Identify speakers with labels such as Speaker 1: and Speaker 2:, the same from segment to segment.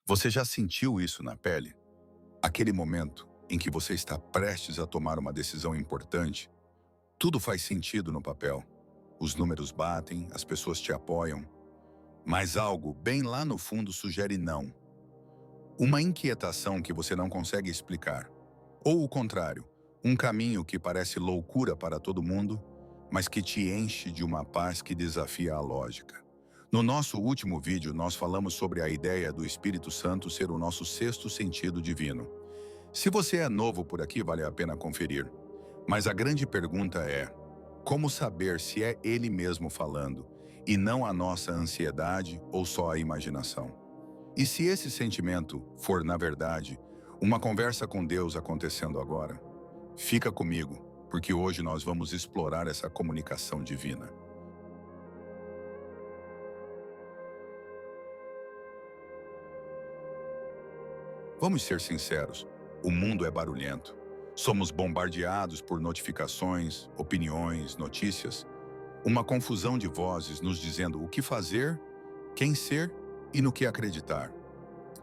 Speaker 1: Você já sentiu isso na pele? Aquele momento em que você está prestes a tomar uma decisão importante, tudo faz sentido no papel. Os números batem, as pessoas te apoiam, mas algo bem lá no fundo sugere não. Uma inquietação que você não consegue explicar. Ou o contrário, um caminho que parece loucura para todo mundo, mas que te enche de uma paz que desafia a lógica. No nosso último vídeo, nós falamos sobre a ideia do Espírito Santo ser o nosso sexto sentido divino. Se você é novo por aqui, vale a pena conferir. Mas a grande pergunta é: como saber se é Ele mesmo falando, e não a nossa ansiedade ou só a imaginação? E se esse sentimento for, na verdade, uma conversa com Deus acontecendo agora? Fica comigo, porque hoje nós vamos explorar essa comunicação divina. Vamos ser sinceros, o mundo é barulhento. Somos bombardeados por notificações, opiniões, notícias, uma confusão de vozes nos dizendo o que fazer, quem ser e no que acreditar.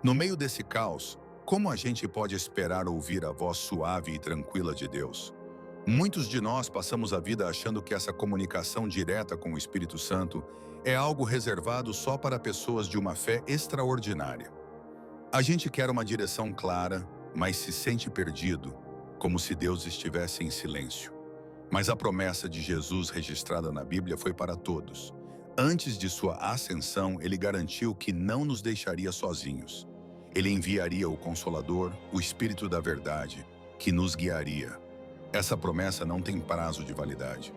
Speaker 1: No meio desse caos, como a gente pode esperar ouvir a voz suave e tranquila de Deus? Muitos de nós passamos a vida achando que essa comunicação direta com o Espírito Santo é algo reservado só para pessoas de uma fé extraordinária. A gente quer uma direção clara, mas se sente perdido, como se Deus estivesse em silêncio. Mas a promessa de Jesus registrada na Bíblia foi para todos. Antes de sua ascensão, ele garantiu que não nos deixaria sozinhos. Ele enviaria o Consolador, o Espírito da Verdade, que nos guiaria. Essa promessa não tem prazo de validade.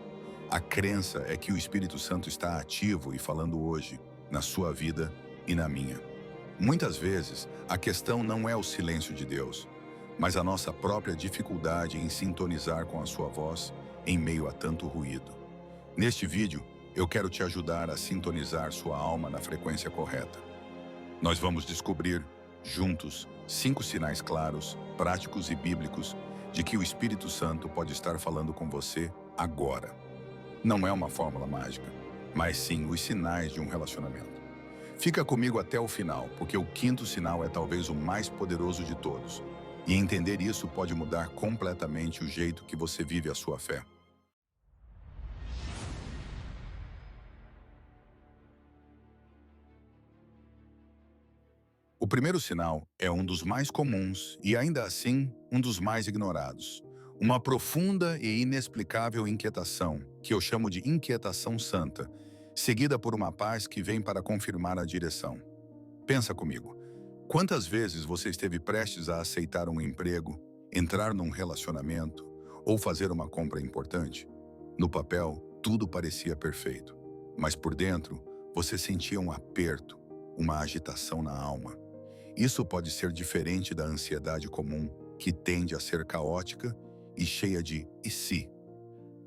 Speaker 1: A crença é que o Espírito Santo está ativo e falando hoje, na sua vida e na minha. Muitas vezes, a questão não é o silêncio de Deus, mas a nossa própria dificuldade em sintonizar com a sua voz em meio a tanto ruído. Neste vídeo, eu quero te ajudar a sintonizar sua alma na frequência correta. Nós vamos descobrir, juntos, 5 sinais claros, práticos e bíblicos de que o Espírito Santo pode estar falando com você agora. Não é uma fórmula mágica, mas sim os sinais de um relacionamento. Fica comigo até o final, porque o 5º sinal é talvez o mais poderoso de todos. E entender isso pode mudar completamente o jeito que você vive a sua fé. O primeiro sinal é um dos mais comuns e, ainda assim, um dos mais ignorados. Uma profunda e inexplicável inquietação, que eu chamo de inquietação santa, seguida por uma paz que vem para confirmar a direção. Pensa comigo. Quantas vezes você esteve prestes a aceitar um emprego, entrar num relacionamento ou fazer uma compra importante? No papel, tudo parecia perfeito, mas por dentro, você sentia um aperto, uma agitação na alma. Isso pode ser diferente da ansiedade comum, que tende a ser caótica e cheia de "e se?".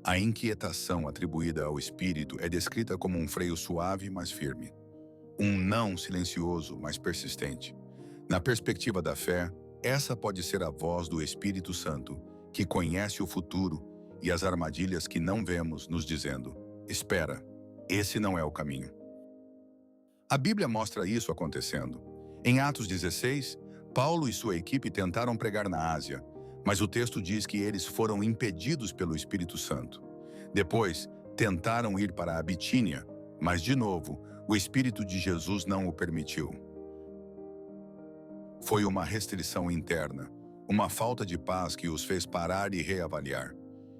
Speaker 1: A inquietação atribuída ao espírito é descrita como um freio suave, mas firme. Um não silencioso, mas persistente. Na perspectiva da fé, essa pode ser a voz do Espírito Santo, que conhece o futuro e as armadilhas que não vemos, nos dizendo: espera, esse não é o caminho. A Bíblia mostra isso acontecendo. Em Atos 16, Paulo e sua equipe tentaram pregar na Ásia, mas o texto diz que eles foram impedidos pelo Espírito Santo. Depois, tentaram ir para a Bitínia, mas, de novo, o Espírito de Jesus não o permitiu. Foi uma restrição interna, uma falta de paz que os fez parar e reavaliar.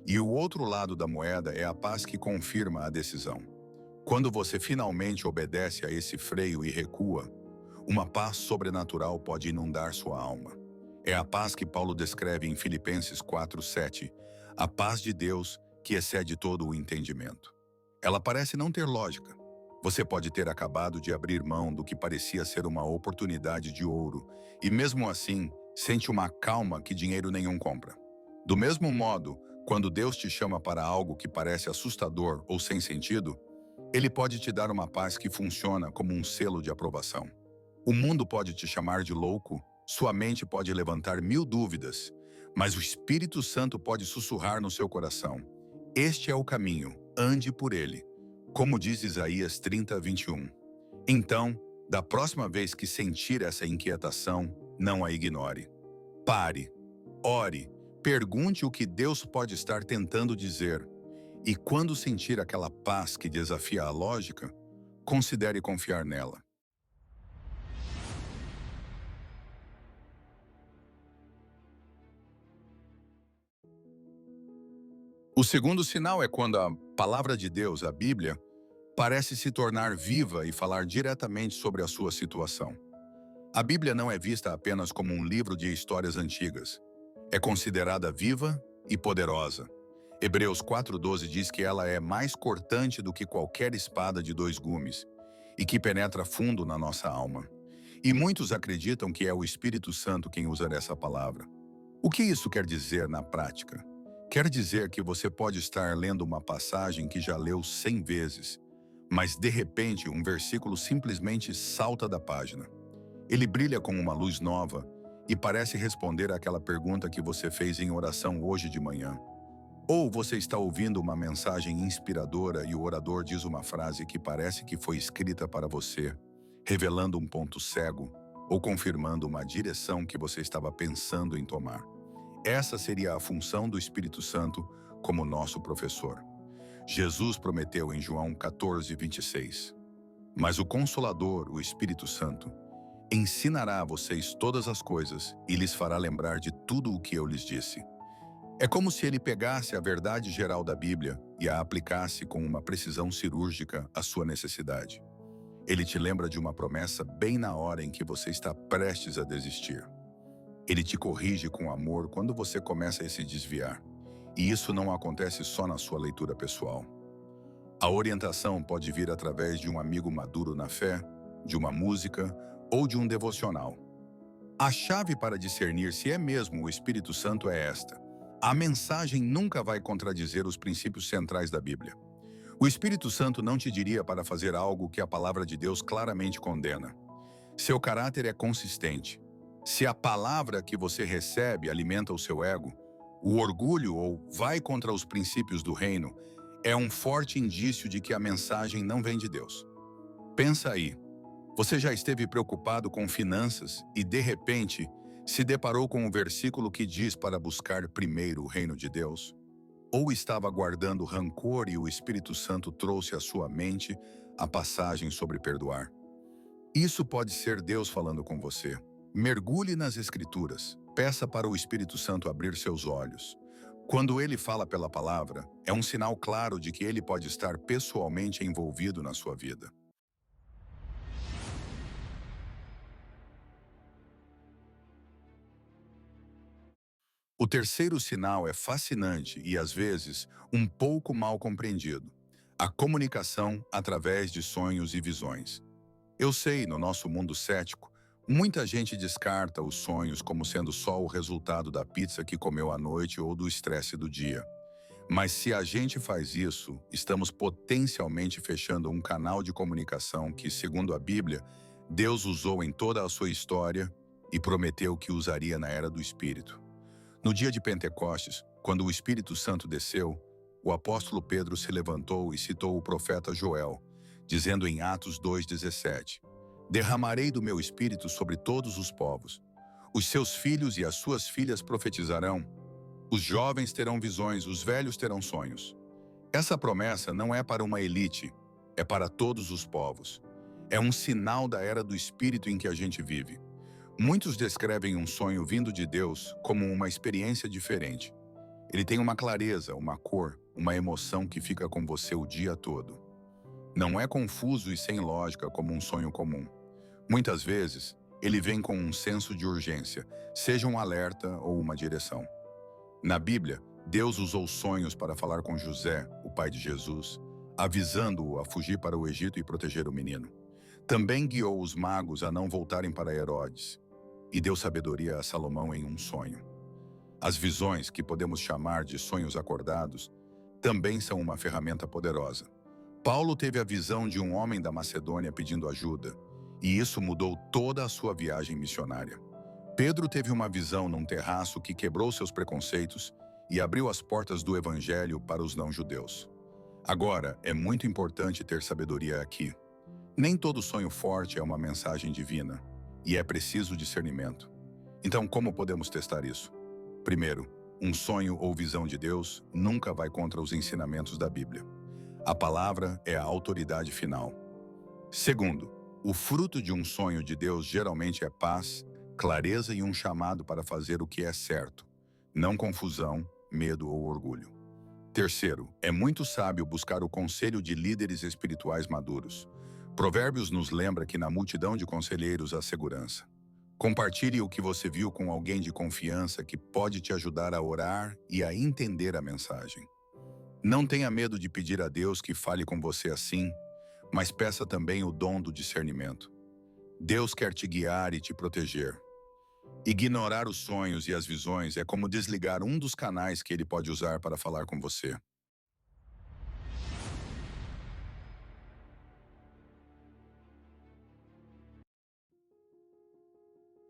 Speaker 1: E o outro lado da moeda é a paz que confirma a decisão. Quando você finalmente obedece a esse freio e recua, uma paz sobrenatural pode inundar sua alma. É a paz que Paulo descreve em Filipenses 4:7, a paz de Deus que excede todo o entendimento. Ela parece não ter lógica. Você pode ter acabado de abrir mão do que parecia ser uma oportunidade de ouro, e mesmo assim, sente uma calma que dinheiro nenhum compra. Do mesmo modo, quando Deus te chama para algo que parece assustador ou sem sentido, Ele pode te dar uma paz que funciona como um selo de aprovação. O mundo pode te chamar de louco, sua mente pode levantar 1000 dúvidas, mas o Espírito Santo pode sussurrar no seu coração: este é o caminho, ande por ele. Como diz Isaías 30:21. Então, Da próxima vez que sentir essa inquietação, não a ignore. Pare, ore, pergunte o que Deus pode estar tentando dizer. E quando sentir aquela paz que desafia a lógica, considere confiar nela. O segundo sinal é quando a palavra de Deus, a Bíblia, parece se tornar viva e falar diretamente sobre a sua situação. A Bíblia não é vista apenas como um livro de histórias antigas. É considerada viva e poderosa. Hebreus 4:12 diz que ela é mais cortante do que qualquer espada de dois gumes e que penetra fundo na nossa alma. E muitos acreditam que é o Espírito Santo quem usa essa palavra. O que isso quer dizer na prática? Quer dizer que você pode estar lendo uma passagem que já leu 100 vezes, mas de repente um versículo simplesmente salta da página. Ele brilha com uma luz nova e parece responder àquela pergunta que você fez em oração hoje de manhã. Ou você está ouvindo uma mensagem inspiradora e o orador diz uma frase que parece que foi escrita para você, revelando um ponto cego ou confirmando uma direção que você estava pensando em tomar. Essa seria a função do Espírito Santo como nosso professor. Jesus prometeu em João 14:26. Mas o Consolador, o Espírito Santo, ensinará a vocês todas as coisas e lhes fará lembrar de tudo o que eu lhes disse. É como se ele pegasse a verdade geral da Bíblia e a aplicasse com uma precisão cirúrgica à sua necessidade. Ele te lembra de uma promessa bem na hora em que você está prestes a desistir. Ele te corrige com amor quando você começa a se desviar. E isso não acontece só na sua leitura pessoal. A orientação pode vir através de um amigo maduro na fé, de uma música ou de um devocional. A chave para discernir se é mesmo o Espírito Santo é esta: a mensagem nunca vai contradizer os princípios centrais da Bíblia. O Espírito Santo não te diria para fazer algo que a palavra de Deus claramente condena. Seu caráter é consistente. Se a palavra que você recebe alimenta o seu ego, o orgulho ou vai contra os princípios do reino, é um forte indício de que a mensagem não vem de Deus. Pensa aí, você já esteve preocupado com finanças e, de repente, se deparou com um versículo que diz para buscar primeiro o reino de Deus? Ou estava guardando rancor e o Espírito Santo trouxe à sua mente a passagem sobre perdoar? Isso pode ser Deus falando com você. Mergulhe nas Escrituras. Peça para o Espírito Santo abrir seus olhos. Quando ele fala pela palavra, é um sinal claro de que ele pode estar pessoalmente envolvido na sua vida. O terceiro sinal é fascinante e, às vezes, um pouco mal compreendido: a comunicação através de sonhos e visões. Eu sei, no nosso mundo cético, muita gente descarta os sonhos como sendo só o resultado da pizza que comeu à noite ou do estresse do dia. Mas se a gente faz isso, estamos potencialmente fechando um canal de comunicação que, segundo a Bíblia, Deus usou em toda a sua história e prometeu que usaria na Era do Espírito. No dia de Pentecostes, quando o Espírito Santo desceu, o apóstolo Pedro se levantou e citou o profeta Joel, dizendo em Atos 2:17: "Derramarei do meu espírito sobre todos os povos. Os seus filhos e as suas filhas profetizarão. Os jovens terão visões, os velhos terão sonhos." Essa promessa não é para uma elite, é para todos os povos. É um sinal da era do Espírito em que a gente vive. Muitos descrevem um sonho vindo de Deus como uma experiência diferente. Ele tem uma clareza, uma cor, uma emoção que fica com você o dia todo. Não é confuso e sem lógica como um sonho comum. Muitas vezes, ele vem com um senso de urgência, seja um alerta ou uma direção. Na Bíblia, Deus usou sonhos para falar com José, o pai de Jesus, avisando-o a fugir para o Egito e proteger o menino. Também guiou os magos a não voltarem para Herodes e deu sabedoria a Salomão em um sonho. As visões, que podemos chamar de sonhos acordados, também são uma ferramenta poderosa. Paulo teve a visão de um homem da Macedônia pedindo ajuda, e isso mudou toda a sua viagem missionária. Pedro teve uma visão num terraço que quebrou seus preconceitos e abriu as portas do evangelho para os não-judeus. Agora, é muito importante ter sabedoria aqui. Nem todo sonho forte é uma mensagem divina, e é preciso discernimento. Então, como podemos testar isso? Primeiro, um sonho ou visão de Deus nunca vai contra os ensinamentos da Bíblia. A palavra é a autoridade final. Segundo, o fruto de um sonho de Deus geralmente é paz, clareza e um chamado para fazer o que é certo, não confusão, medo ou orgulho. Terceiro, é muito sábio buscar o conselho de líderes espirituais maduros. Provérbios nos lembra que na multidão de conselheiros há segurança. Compartilhe o que você viu com alguém de confiança que pode te ajudar a orar e a entender a mensagem. Não tenha medo de pedir a Deus que fale com você assim, mas peça também o dom do discernimento. Deus quer te guiar e te proteger. Ignorar os sonhos e as visões é como desligar um dos canais que ele pode usar para falar com você.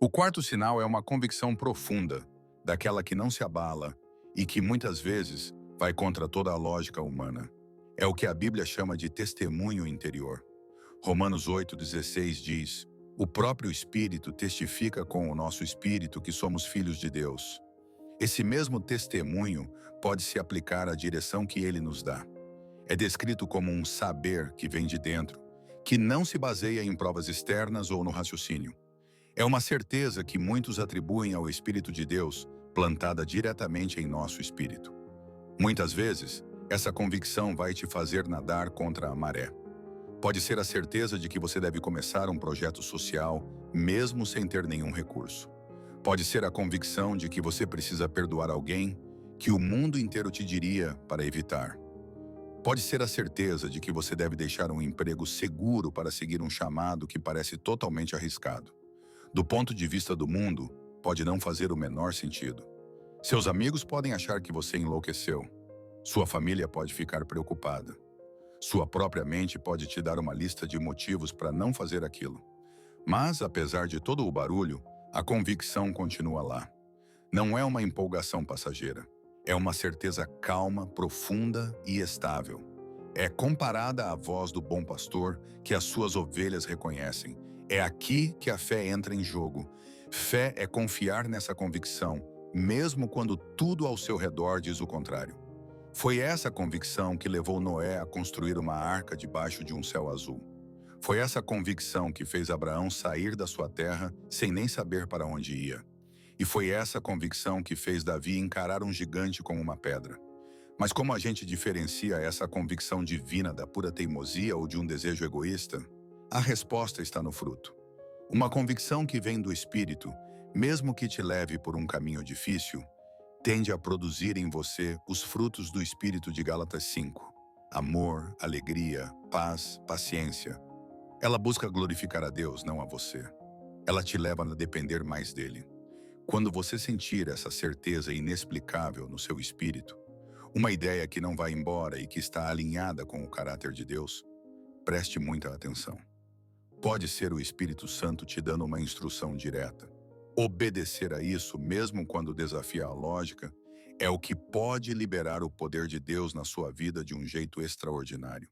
Speaker 1: O quarto sinal é uma convicção profunda, daquela que não se abala e que muitas vezes vai contra toda a lógica humana. É o que a Bíblia chama de testemunho interior. Romanos 8,16 diz: "O próprio Espírito testifica com o nosso espírito que somos filhos de Deus." Esse mesmo testemunho pode se aplicar à direção que ele nos dá. É descrito como um saber que vem de dentro, que não se baseia em provas externas ou no raciocínio. É uma certeza que muitos atribuem ao Espírito de Deus, plantada diretamente em nosso espírito. Muitas vezes, essa convicção vai te fazer nadar contra a maré. Pode ser a certeza de que você deve começar um projeto social, mesmo sem ter nenhum recurso. Pode ser a convicção de que você precisa perdoar alguém que o mundo inteiro te diria para evitar. Pode ser a certeza de que você deve deixar um emprego seguro para seguir um chamado que parece totalmente arriscado. Do ponto de vista do mundo, pode não fazer o menor sentido. Seus amigos podem achar que você enlouqueceu. Sua família pode ficar preocupada. Sua própria mente pode te dar uma lista de motivos para não fazer aquilo. Mas, apesar de todo o barulho, a convicção continua lá. Não é uma empolgação passageira. É uma certeza calma, profunda e estável. É comparada à voz do bom pastor que as suas ovelhas reconhecem. É aqui que a fé entra em jogo. Fé é confiar nessa convicção, mesmo quando tudo ao seu redor diz o contrário. Foi essa convicção que levou Noé a construir uma arca debaixo de um céu azul. Foi essa convicção que fez Abraão sair da sua terra sem nem saber para onde ia. E foi essa convicção que fez Davi encarar um gigante com uma pedra. Mas como a gente diferencia essa convicção divina da pura teimosia ou de um desejo egoísta? A resposta está no fruto. Uma convicção que vem do Espírito, mesmo que te leve por um caminho difícil, tende a produzir em você os frutos do Espírito de Gálatas 5. Amor, alegria, paz, paciência. Ela busca glorificar a Deus, não a você. Ela te leva a depender mais dele. Quando você sentir essa certeza inexplicável no seu espírito, uma ideia que não vai embora e que está alinhada com o caráter de Deus, preste muita atenção. Pode ser o Espírito Santo te dando uma instrução direta. Obedecer a isso, mesmo quando desafia a lógica, é o que pode liberar o poder de Deus na sua vida de um jeito extraordinário.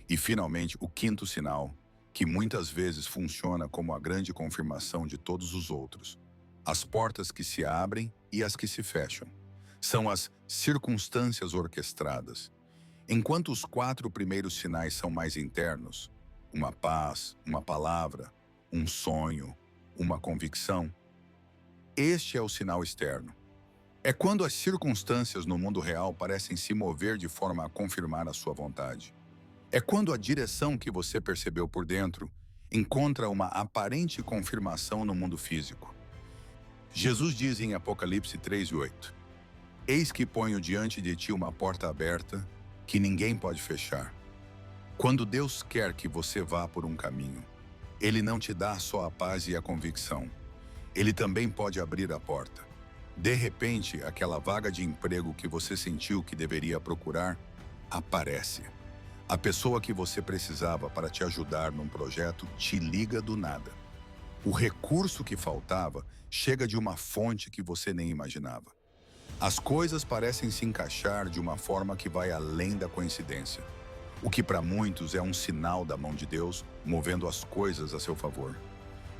Speaker 1: E, finalmente, o quinto sinal, que muitas vezes funciona como a grande confirmação de todos os outros. As portas que se abrem e as que se fecham. São as circunstâncias orquestradas. Enquanto os 4 primeiros sinais são mais internos, uma paz, uma palavra, um sonho, uma convicção, este é o sinal externo. É quando as circunstâncias no mundo real parecem se mover de forma a confirmar a sua vontade. É quando a direção que você percebeu por dentro encontra uma aparente confirmação no mundo físico. Jesus diz em Apocalipse 3:8: "Eis que ponho diante de ti uma porta aberta que ninguém pode fechar." Quando Deus quer que você vá por um caminho, Ele não te dá só a paz e a convicção. Ele também pode abrir a porta. De repente, aquela vaga de emprego que você sentiu que deveria procurar, aparece. A pessoa que você precisava para te ajudar num projeto te liga do nada. O recurso que faltava chega de uma fonte que você nem imaginava. As coisas parecem se encaixar de uma forma que vai além da coincidência, o que para muitos é um sinal da mão de Deus movendo as coisas a seu favor.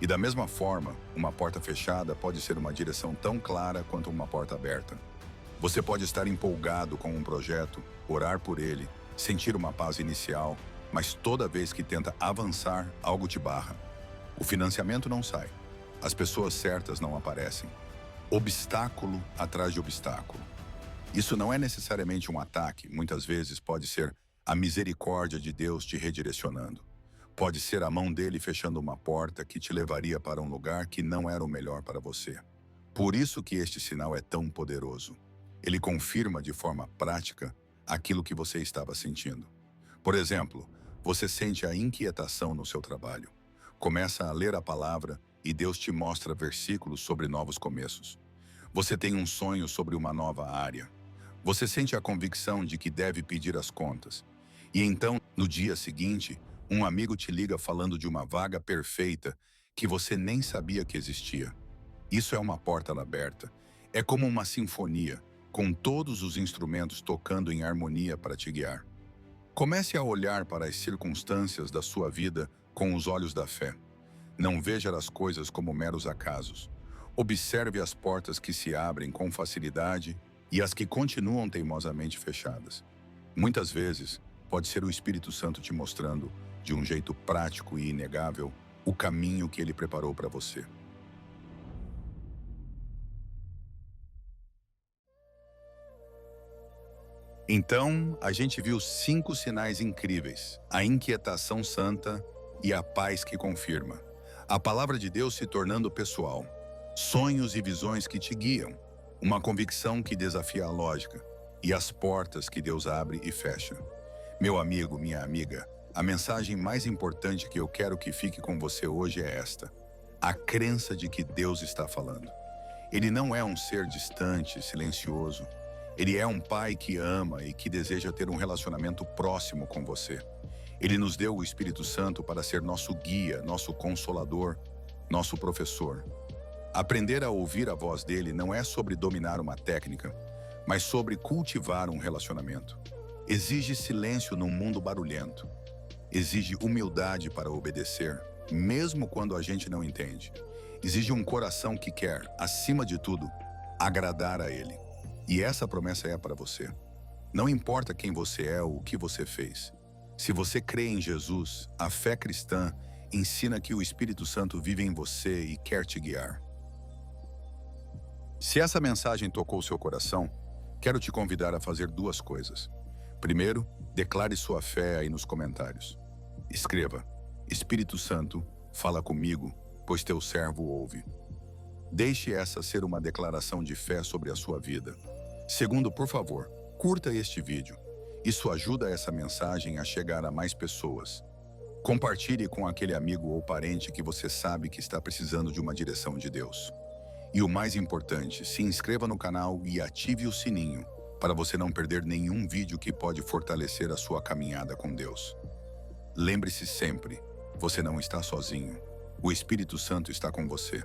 Speaker 1: E da mesma forma, uma porta fechada pode ser uma direção tão clara quanto uma porta aberta. Você pode estar empolgado com um projeto, orar por ele, sentir uma paz inicial, mas toda vez que tenta avançar, algo te barra. O financiamento não sai. As pessoas certas não aparecem. Obstáculo atrás de obstáculo. Isso não é necessariamente um ataque, muitas vezes pode ser a misericórdia de Deus te redirecionando. Pode ser a mão dele fechando uma porta que te levaria para um lugar que não era o melhor para você. Por isso que este sinal é tão poderoso. Ele confirma de forma prática aquilo que você estava sentindo. Por exemplo, você sente a inquietação no seu trabalho. Começa a ler a palavra e Deus te mostra versículos sobre novos começos. Você tem um sonho sobre uma nova área. Você sente a convicção de que deve pedir as contas. E então, no dia seguinte, um amigo te liga falando de uma vaga perfeita que você nem sabia que existia. Isso é uma porta aberta. É como uma sinfonia, com todos os instrumentos tocando em harmonia para te guiar. Comece a olhar para as circunstâncias da sua vida com os olhos da fé. Não veja as coisas como meros acasos. Observe as portas que se abrem com facilidade e as que continuam teimosamente fechadas. Muitas vezes, pode ser o Espírito Santo te mostrando, de um jeito prático e inegável, o caminho que ele preparou para você. Então, a gente viu 5 sinais incríveis: a inquietação santa e a paz que confirma. A palavra de Deus se tornando pessoal. Sonhos e visões que te guiam. Uma convicção que desafia a lógica. E as portas que Deus abre e fecha. Meu amigo, minha amiga, a mensagem mais importante que eu quero que fique com você hoje é esta: a crença de que Deus está falando. Ele não é um ser distante, silencioso. Ele é um pai que ama e que deseja ter um relacionamento próximo com você. Ele nos deu o Espírito Santo para ser nosso guia, nosso consolador, nosso professor. Aprender a ouvir a voz dele não é sobre dominar uma técnica, mas sobre cultivar um relacionamento. Exige silêncio num mundo barulhento. Exige humildade para obedecer, mesmo quando a gente não entende. Exige um coração que quer, acima de tudo, agradar a ele. E essa promessa é para você. Não importa quem você é ou o que você fez. Se você crê em Jesus, a fé cristã ensina que o Espírito Santo vive em você e quer te guiar. Se essa mensagem tocou seu coração, quero te convidar a fazer 2 coisas. Primeiro, declare sua fé aí nos comentários. Escreva: Espírito Santo, fala comigo, pois teu servo ouve. Deixe essa ser uma declaração de fé sobre a sua vida. Segundo, por favor, curta este vídeo. Isso ajuda essa mensagem a chegar a mais pessoas. Compartilhe com aquele amigo ou parente que você sabe que está precisando de uma direção de Deus. E o mais importante, se inscreva no canal e ative o sininho para você não perder nenhum vídeo que pode fortalecer a sua caminhada com Deus. Lembre-se sempre, você não está sozinho. O Espírito Santo está com você.